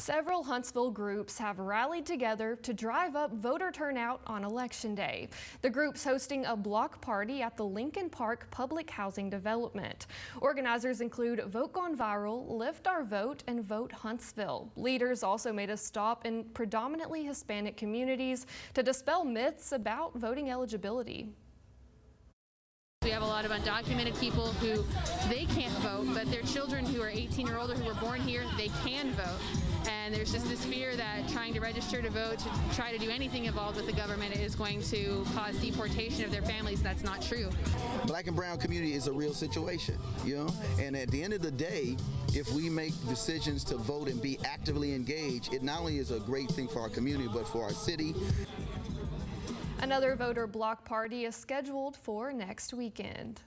Several Huntsville groups have rallied together to drive up voter turnout on Election Day. The group's hosting a block party at the Lincoln Park Public Housing Development. Organizers include Vote Gone Viral, Lift Our Vote, and Vote Huntsville. Leaders also made a stop in predominantly Hispanic communities to dispel myths about voting eligibility. We have a lot of undocumented people who they can't vote, but their children who are 18 or older who were born here, they can vote. And there's just this fear that trying to register to vote, to try to do anything involved with the government is going to cause deportation of their families. That's not true. Black and brown community is a real situation, and at the end of the day, if we make decisions to vote and be actively engaged, it not only is a great thing for our community, but for our city. Another voter block party is scheduled for next weekend.